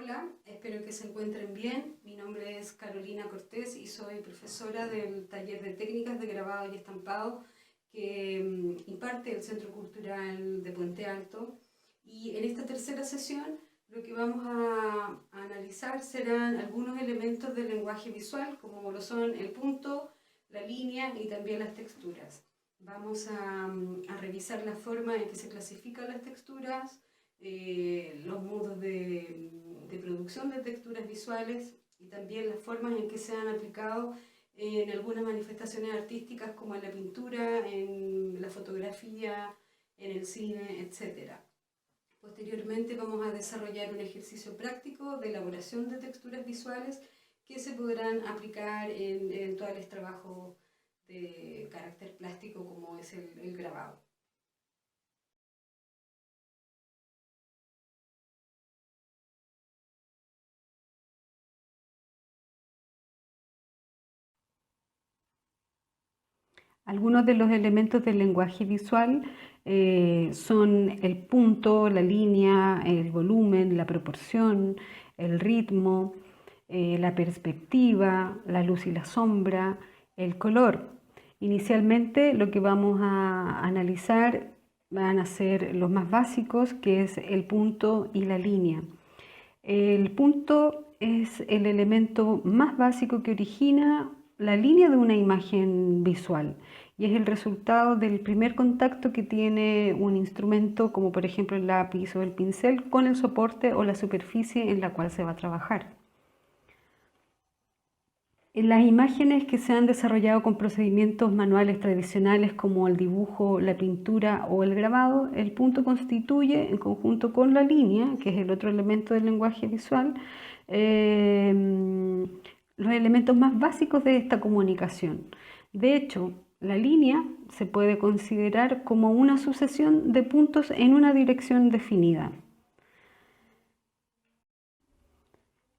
Hola, espero que se encuentren bien. Mi nombre es Carolina Cortés y soy profesora del taller de técnicas de grabado y estampado que imparte el Centro Cultural de Puente Alto. Y en esta tercera sesión lo que vamos a analizar serán algunos elementos del lenguaje visual, como lo son el punto, la línea y también las texturas. Vamos a revisar la forma en que se clasifican las texturas, los modos de producción de texturas visuales y también las formas en que se han aplicado en algunas manifestaciones artísticas como en la pintura, en la fotografía, en el cine, etc. Posteriormente vamos a desarrollar un ejercicio práctico de elaboración de texturas visuales que se podrán aplicar en eventuales trabajos de carácter plástico como es el grabado. Algunos de los elementos del lenguaje visual son el punto, la línea, el volumen, la proporción, el ritmo, la perspectiva, la luz y la sombra, el color. Inicialmente lo que vamos a analizar van a ser los más básicos, que es el punto y la línea. El punto es el elemento más básico que origina la línea de una imagen visual y es el resultado del primer contacto que tiene un instrumento, como por ejemplo el lápiz o el pincel, con el soporte o la superficie en la cual se va a trabajar. En las imágenes que se han desarrollado con procedimientos manuales tradicionales como el dibujo, la pintura o el grabado, el punto constituye, en conjunto con la línea, que es el otro elemento del lenguaje visual, los elementos más básicos de esta comunicación. De hecho, la línea se puede considerar como una sucesión de puntos en una dirección definida.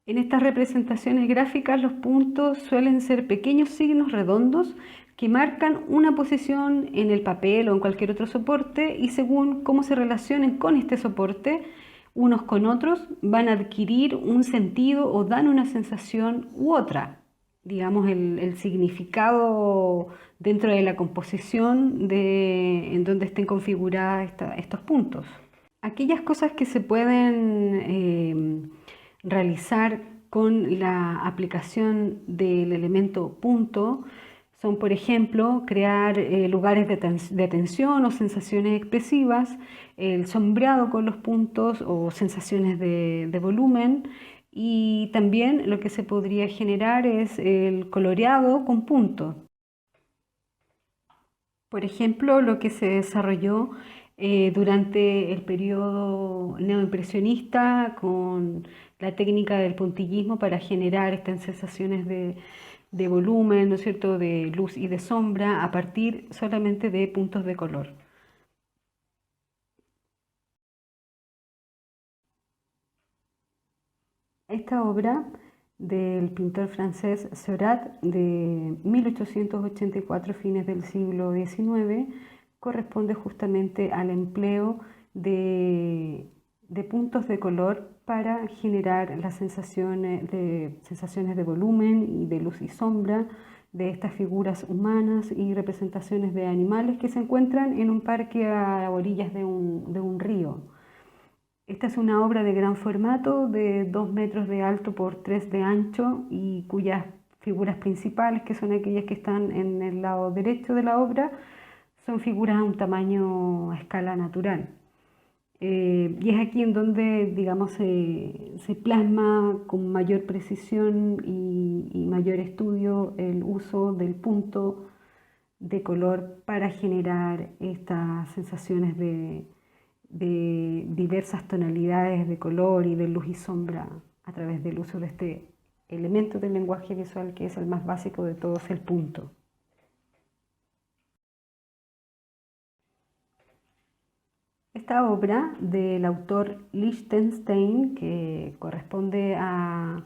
En estas representaciones gráficas los puntos suelen ser pequeños signos redondos que marcan una posición en el papel o en cualquier otro soporte y según cómo se relacionen con este soporte, unos con otros van a adquirir un sentido o dan una sensación u otra. Digamos, el significado dentro de la composición en donde estén configurados estos puntos. Aquellas cosas que se pueden realizar con la aplicación del elemento punto son, por ejemplo, crear lugares de tensión o sensaciones expresivas, el sombreado con los puntos o sensaciones de volumen, y también lo que se podría generar es el coloreado con puntos. Por ejemplo, lo que se desarrolló durante el periodo neoimpresionista con la técnica del puntillismo para generar estas sensaciones de volumen, ¿no es cierto?, de luz y de sombra a partir solamente de puntos de color. Esta obra del pintor francés Seurat de 1884, fines del siglo XIX, corresponde justamente al empleo de puntos de color para generar las sensaciones de volumen y de luz y sombra de estas figuras humanas y representaciones de animales que se encuentran en un parque a orillas de un río. Esta es una obra de gran formato, de 2 metros de alto por 3 de ancho y cuyas figuras principales, que son aquellas que están en el lado derecho de la obra, son figuras a un tamaño a escala natural. Y es aquí en donde, digamos, se plasma con mayor precisión y mayor estudio el uso del punto de color para generar estas sensaciones de diversas tonalidades de color y de luz y sombra a través del uso de este elemento del lenguaje visual que es el más básico de todos, el punto. Esta obra del autor Lichtenstein, que corresponde a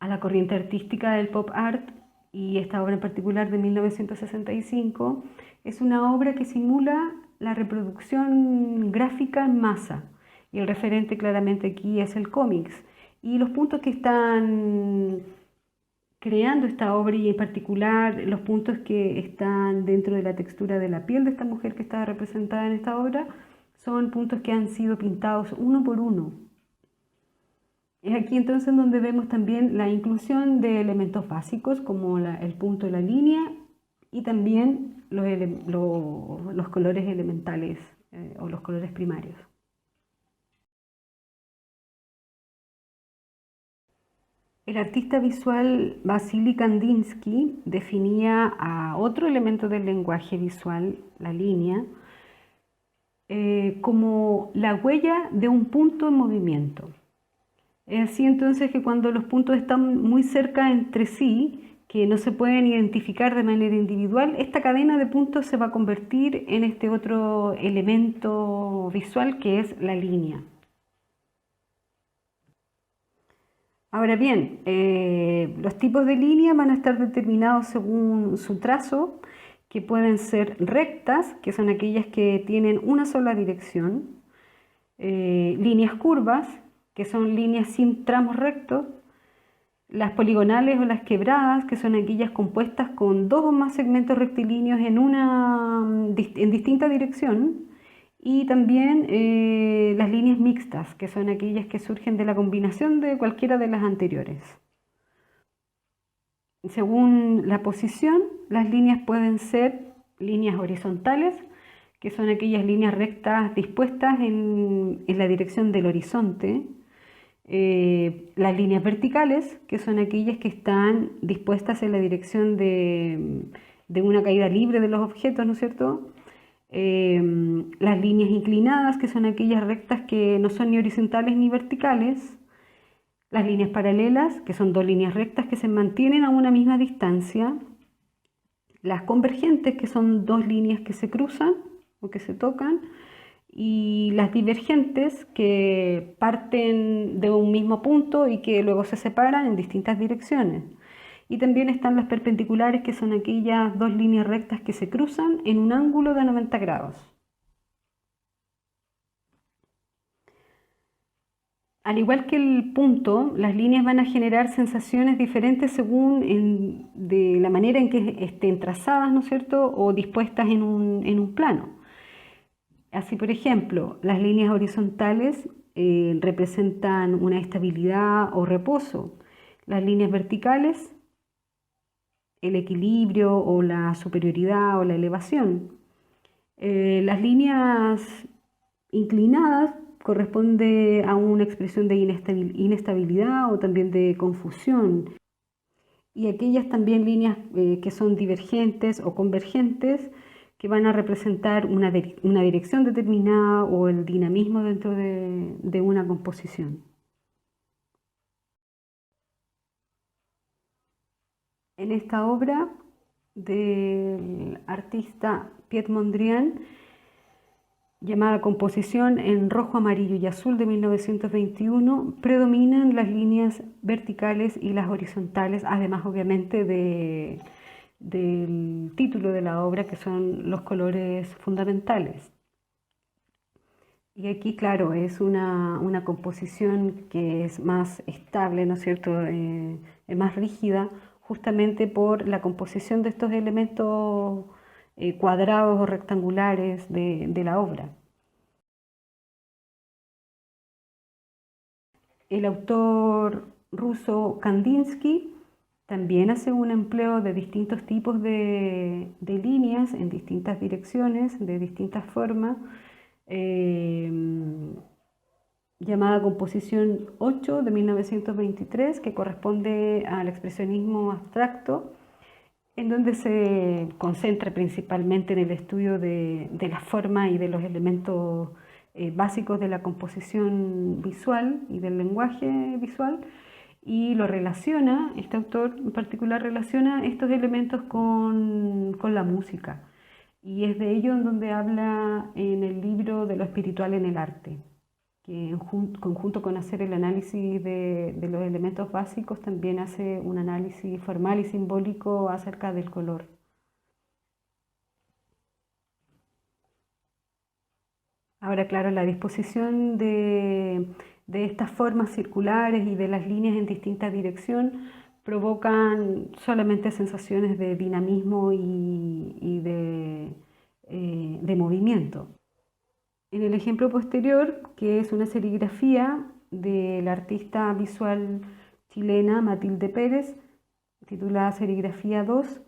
la corriente artística del pop art, y esta obra en particular de 1965, es una obra que simula la reproducción gráfica en masa, y el referente claramente aquí es el cómics. Y los puntos que están creando esta obra y en particular los puntos que están dentro de la textura de la piel de esta mujer que está representada en esta obra son puntos que han sido pintados uno por uno. Es aquí entonces donde vemos también la inclusión de elementos básicos como el punto y la línea y también los colores elementales o los colores primarios. El artista visual Vasily Kandinsky definía a otro elemento del lenguaje visual, la línea, como la huella de un punto en movimiento. Es así entonces que cuando los puntos están muy cerca entre sí, que no se pueden identificar de manera individual, esta cadena de puntos se va a convertir en este otro elemento visual que es la línea. Ahora bien, los tipos de línea van a estar determinados según su trazo, que pueden ser rectas, que son aquellas que tienen una sola dirección, líneas curvas, que son líneas sin tramos rectos, las poligonales o las quebradas, que son aquellas compuestas con dos o más segmentos rectilíneos en distinta dirección, y también las líneas mixtas, que son aquellas que surgen de la combinación de cualquiera de las anteriores. Según la posición, las líneas pueden ser líneas horizontales, que son aquellas líneas rectas dispuestas en la dirección del horizonte. Las líneas verticales, que son aquellas que están dispuestas en la dirección de una caída libre de los objetos, ¿no es cierto? Las líneas inclinadas, que son aquellas rectas que no son ni horizontales ni verticales. Las líneas paralelas, que son dos líneas rectas que se mantienen a una misma distancia. Las convergentes, que son dos líneas que se cruzan o que se tocan. Y las divergentes, que parten de un mismo punto y que luego se separan en distintas direcciones. Y también están las perpendiculares, que son aquellas dos líneas rectas que se cruzan en un ángulo de 90 grados. Al igual que el punto, las líneas van a generar sensaciones diferentes según de la manera en que estén trazadas, ¿no es cierto?, o dispuestas en un plano. Así, por ejemplo, las líneas horizontales representan una estabilidad o reposo. Las líneas verticales, el equilibrio o la superioridad o la elevación. Las líneas inclinadas corresponde a una expresión de inestabilidad o también de confusión. Y aquellas también líneas que son divergentes o convergentes, que van a representar una dirección determinada o el dinamismo dentro de una composición. En esta obra del artista Piet Mondrian, llamada Composición en rojo, amarillo y azul de 1921, predominan las líneas verticales y las horizontales, además obviamente del título de la obra, que son los colores fundamentales. Y aquí, claro, es una composición que es más estable, ¿no es cierto?, es más rígida, justamente por la composición de estos elementos cuadrados o rectangulares de la obra. El autor ruso Kandinsky también hace un empleo de distintos tipos de líneas en distintas direcciones, de distintas formas, llamada Composición 8 de 1923, que corresponde al expresionismo abstracto, en donde se concentra principalmente en el estudio de la forma y de los elementos básicos de la composición visual y del lenguaje visual, y lo relaciona, este autor en particular relaciona estos elementos con la música, y es de ello en donde habla en el libro de lo espiritual en el arte, que en conjunto con hacer el análisis de los elementos básicos, también hace un análisis formal y simbólico acerca del color. Ahora, claro, la disposición de de estas formas circulares y de las líneas en distintas direcciones provocan solamente sensaciones de dinamismo y de movimiento. En el ejemplo posterior, que es una serigrafía de la artista visual chilena Matilde Pérez, titulada Serigrafía 2,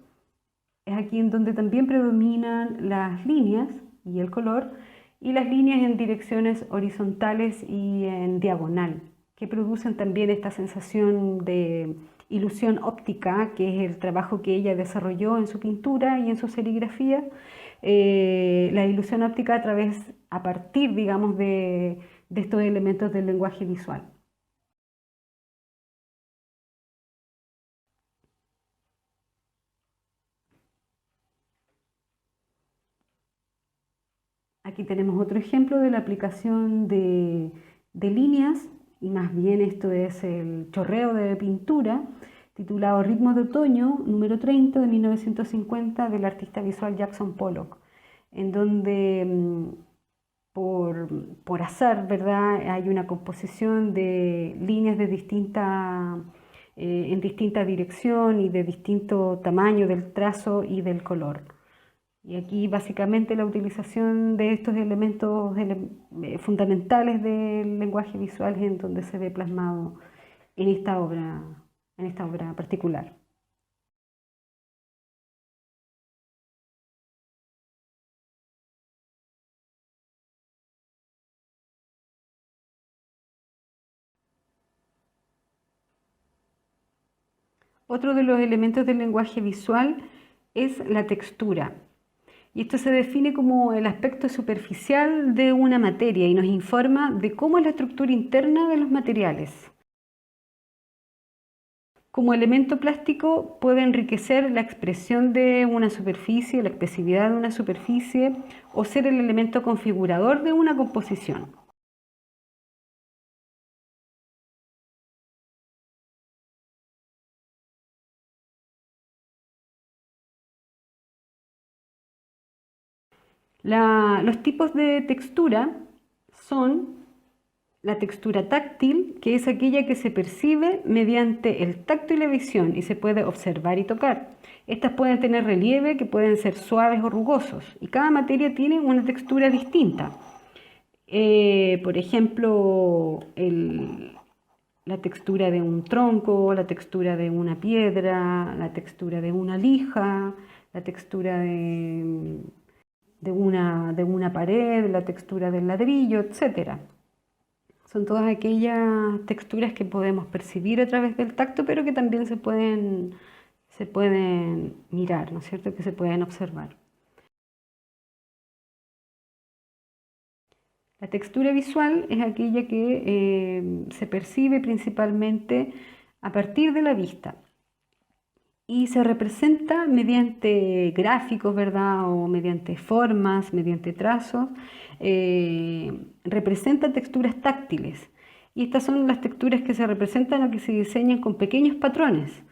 es aquí en donde también predominan las líneas y el color, y las líneas en direcciones horizontales y en diagonal, que producen también esta sensación de ilusión óptica, que es el trabajo que ella desarrolló en su pintura y en su serigrafía. La ilusión óptica a partir, digamos, de estos elementos del lenguaje visual. Aquí tenemos otro ejemplo de la aplicación de líneas, y más bien esto es el chorreo de pintura, titulado Ritmo de Otoño, número 30 de 1950, del artista visual Jackson Pollock, en donde por azar, ¿verdad?, hay una composición de líneas en distinta dirección y de distinto tamaño del trazo y del color. Y aquí básicamente la utilización de estos elementos fundamentales del lenguaje visual es en donde se ve plasmado en esta obra particular. Otro de los elementos del lenguaje visual es la textura. Y esto se define como el aspecto superficial de una materia y nos informa de cómo es la estructura interna de los materiales. Como elemento plástico puede enriquecer la expresión de una superficie, la expresividad de una superficie, o ser el elemento configurador de una composición. Los tipos de textura son la textura táctil, que es aquella que se percibe mediante el tacto y la visión y se puede observar y tocar. Estas pueden tener relieve, que pueden ser suaves o rugosos, y cada materia tiene una textura distinta. Por ejemplo, la textura de un tronco, la textura de una piedra, la textura de una lija, la textura de una pared, la textura del ladrillo, etc. Son todas aquellas texturas que podemos percibir a través del tacto, pero que también se pueden mirar, ¿no es cierto?, que se pueden observar. La textura visual es aquella que se percibe principalmente a partir de la vista y se representa mediante gráficos, ¿verdad?, o mediante formas, mediante trazos. Representa texturas táctiles, y estas son las texturas que se representan o que se diseñan con pequeños patrones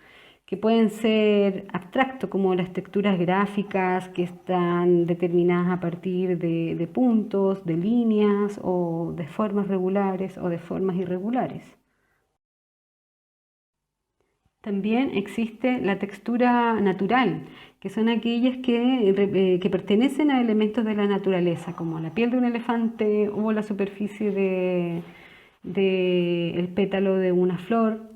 que pueden ser abstractos, como las texturas gráficas, que están determinadas a partir de puntos, de líneas, o de formas regulares o de formas irregulares. También existe la textura natural, que son aquellas que pertenecen a elementos de la naturaleza, como la piel de un elefante o la superficie del pétalo de una flor.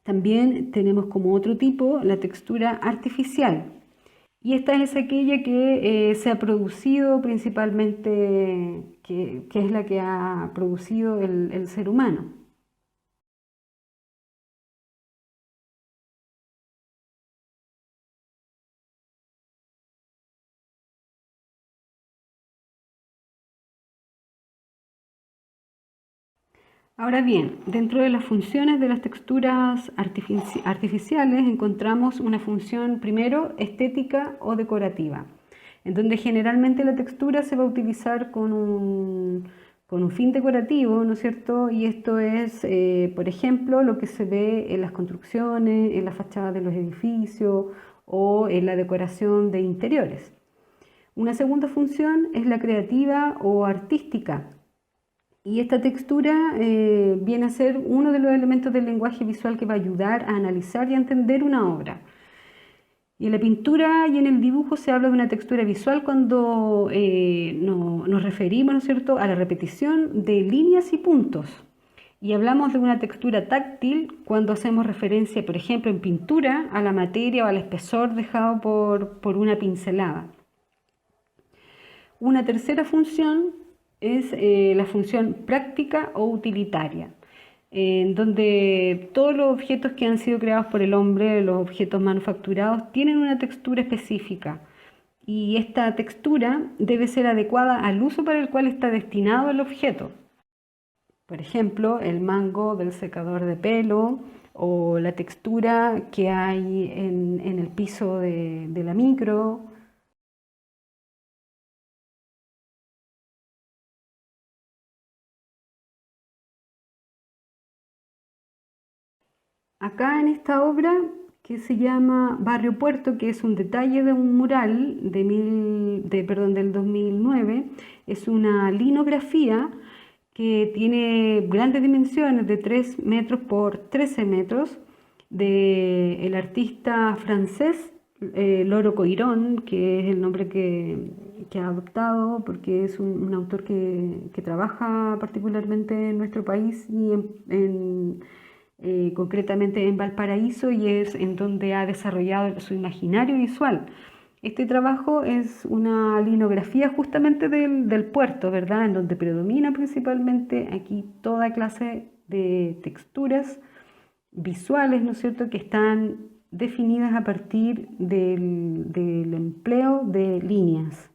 También tenemos como otro tipo la textura artificial, y esta es aquella que se ha producido principalmente, que es la que ha producido el ser humano. Ahora bien, dentro de las funciones de las texturas artificiales encontramos una función primero estética o decorativa, en donde generalmente la textura se va a utilizar con un fin decorativo, ¿no es cierto? Y esto es, por ejemplo, lo que se ve en las construcciones, en las fachadas de los edificios, o en la decoración de interiores. Una segunda función es la creativa o artística. Y esta textura viene a ser uno de los elementos del lenguaje visual que va a ayudar a analizar y a entender una obra. Y en la pintura y en el dibujo se habla de una textura visual cuando nos referimos, ¿no es cierto?, a la repetición de líneas y puntos. Y hablamos de una textura táctil cuando hacemos referencia, por ejemplo, en pintura, a la materia o al espesor dejado por una pincelada. Una tercera función es la función práctica o utilitaria, en donde todos los objetos que han sido creados por el hombre, los objetos manufacturados, tienen una textura específica. Y esta textura debe ser adecuada al uso para el cual está destinado el objeto. Por ejemplo, el mango del secador de pelo o la textura que hay en el piso de la micro. Acá en esta obra que se llama Barrio Puerto, que es un detalle de un mural del 2009, es una linografía que tiene grandes dimensiones de 3 metros por 13 metros del artista francés Loro Coirón, que es el nombre que ha adoptado porque es un autor que trabaja particularmente en nuestro país y concretamente en Valparaíso, y es en donde ha desarrollado su imaginario visual. Este trabajo es una linografía justamente del puerto, ¿verdad?, en donde predomina principalmente aquí toda clase de texturas visuales, ¿no es cierto?, que están definidas a partir del empleo de líneas.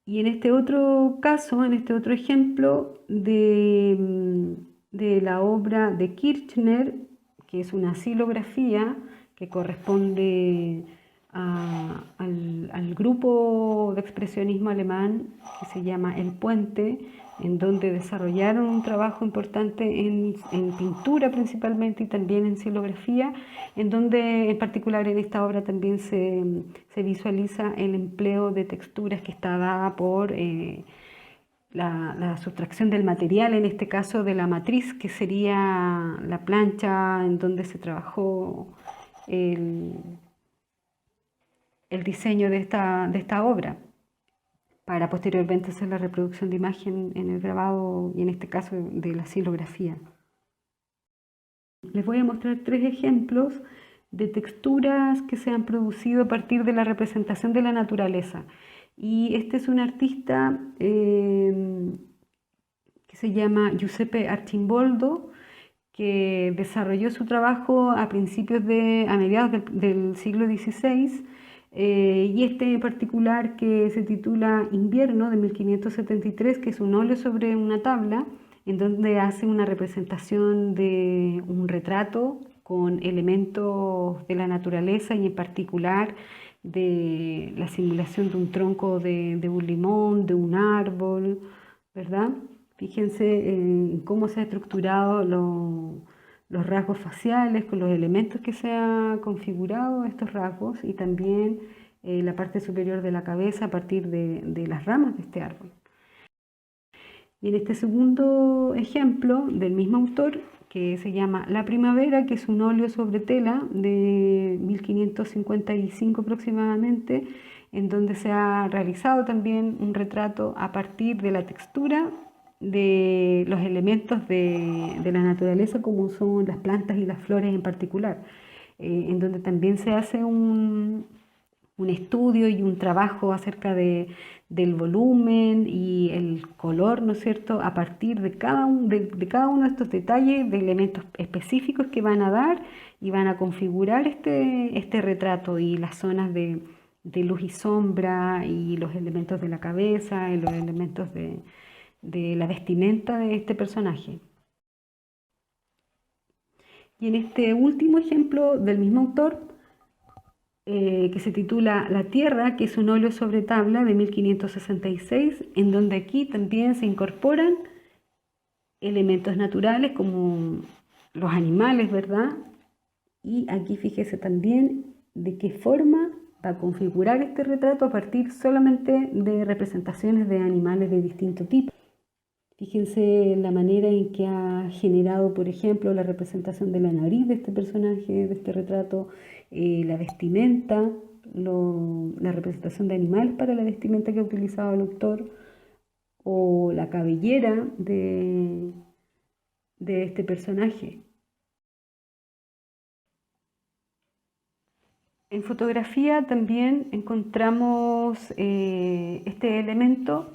Y en este otro caso, en este otro ejemplo de la obra de Kirchner, que es una silografía que corresponde al grupo de expresionismo alemán que se llama El Puente, en donde desarrollaron un trabajo importante en pintura principalmente y también en silografía, en donde en particular en esta obra también se visualiza el empleo de texturas que está dada por la sustracción del material, en este caso de la matriz, que sería la plancha en donde se trabajó el diseño de esta obra, para posteriormente hacer la reproducción de imagen en el grabado y en este caso de la silografía. Les voy a mostrar 3 ejemplos de texturas que se han producido a partir de la representación de la naturaleza. Y este es un artista que se llama Giuseppe Arcimboldo, que desarrolló su trabajo a mediados del siglo XVI, y este en particular, que se titula Invierno, de 1573, que es un óleo sobre una tabla, en donde hace una representación de un retrato con elementos de la naturaleza y en particular de la simulación de un tronco de un limón, de un árbol, ¿verdad? Fíjense en cómo se ha estructurado los rasgos faciales con los elementos que se ha configurado estos rasgos, y también la parte superior de la cabeza a partir de las ramas de este árbol. Y en este segundo ejemplo del mismo autor, que se llama La Primavera, que es un óleo sobre tela de 1555 aproximadamente, en donde se ha realizado también un retrato a partir de la textura de los elementos de la naturaleza, como son las plantas y las flores en particular, en donde también se hace un estudio y un trabajo acerca del volumen y el color, ¿no es cierto?, a partir de cada uno de estos detalles, de elementos específicos que van a dar y van a configurar este retrato, y las zonas de luz y sombra, y los elementos de la cabeza, y los elementos de la vestimenta de este personaje. Y en este último ejemplo del mismo autor, que se titula La Tierra, que es un óleo sobre tabla de 1566, en donde aquí también se incorporan elementos naturales como los animales, ¿verdad?, Y aquí fíjese también de qué forma va a configurar este retrato a partir solamente de representaciones de animales de distinto tipo. Fíjense la manera en que ha generado, por ejemplo, la representación de la nariz de este personaje, de este retrato, la vestimenta, la representación de animales para la vestimenta que ha utilizado el autor, o la cabellera de este personaje. En fotografía también encontramos este elemento,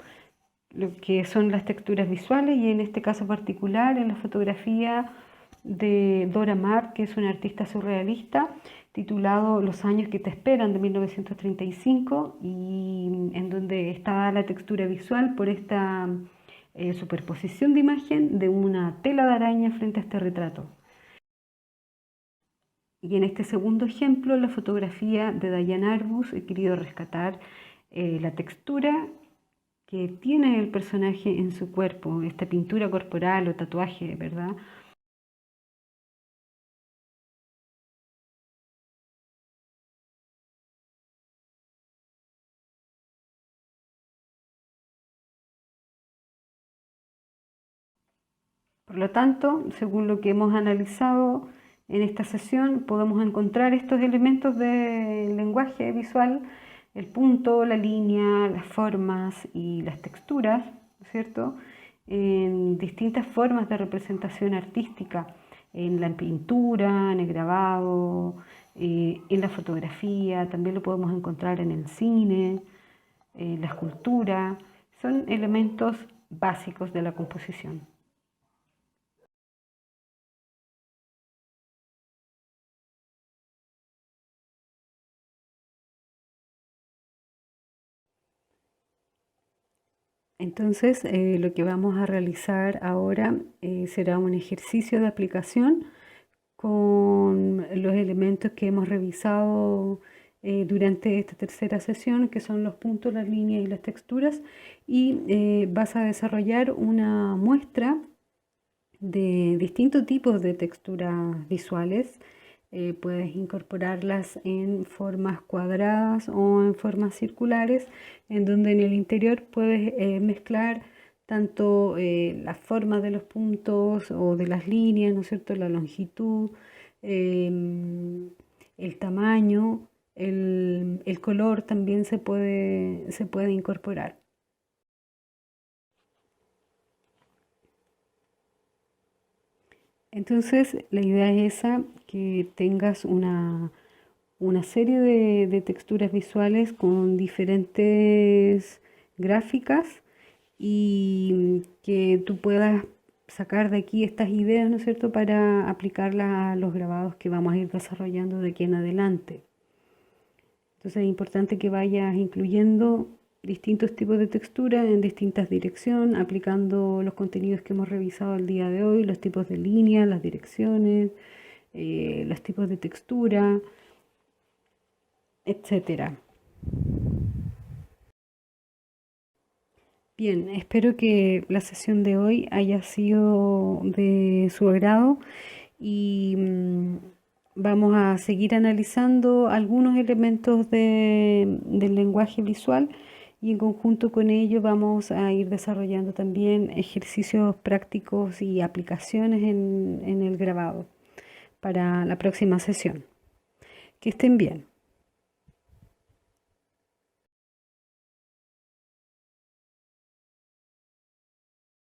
lo que son las texturas visuales, y en este caso particular en la fotografía de Dora Maar, que es una artista surrealista, titulado Los años que te esperan, de 1935, y en donde está la textura visual por esta superposición de imagen de una tela de araña frente a este retrato. Y en este segundo ejemplo, la fotografía de Diane Arbus, he querido rescatar la textura que tiene el personaje en su cuerpo, esta pintura corporal o tatuaje, ¿verdad? Por lo tanto, según lo que hemos analizado en esta sesión, podemos encontrar estos elementos del lenguaje visual, el punto, la línea, las formas y las texturas, ¿cierto?, en distintas formas de representación artística, en la pintura, en el grabado, en la fotografía, también lo podemos encontrar en el cine, en la escultura. Son elementos básicos de la composición. Entonces, lo que vamos a realizar ahora será un ejercicio de aplicación con los elementos que hemos revisado durante esta tercera sesión, que son los puntos, las líneas y las texturas, y vas a desarrollar una muestra de distintos tipos de texturas visuales. Puedes incorporarlas en formas cuadradas o en formas circulares, en donde en el interior puedes mezclar tanto la forma de los puntos o de las líneas, ¿no es cierto?, la longitud, el tamaño, el color también se puede incorporar. Entonces, la idea es esa, que tengas una serie de texturas visuales con diferentes gráficas y que tú puedas sacar de aquí estas ideas, ¿no es cierto?, para aplicarlas a los grabados que vamos a ir desarrollando de aquí en adelante. Entonces es importante que vayas incluyendo distintos tipos de textura en distintas direcciones, aplicando los contenidos que hemos revisado el día de hoy, los tipos de línea, las direcciones, los tipos de textura, etcétera. Bien, espero que la sesión de hoy haya sido de su agrado y vamos a seguir analizando algunos elementos del lenguaje visual, y en conjunto con ello vamos a ir desarrollando también ejercicios prácticos y aplicaciones en el grabado para la próxima sesión. Que estén bien.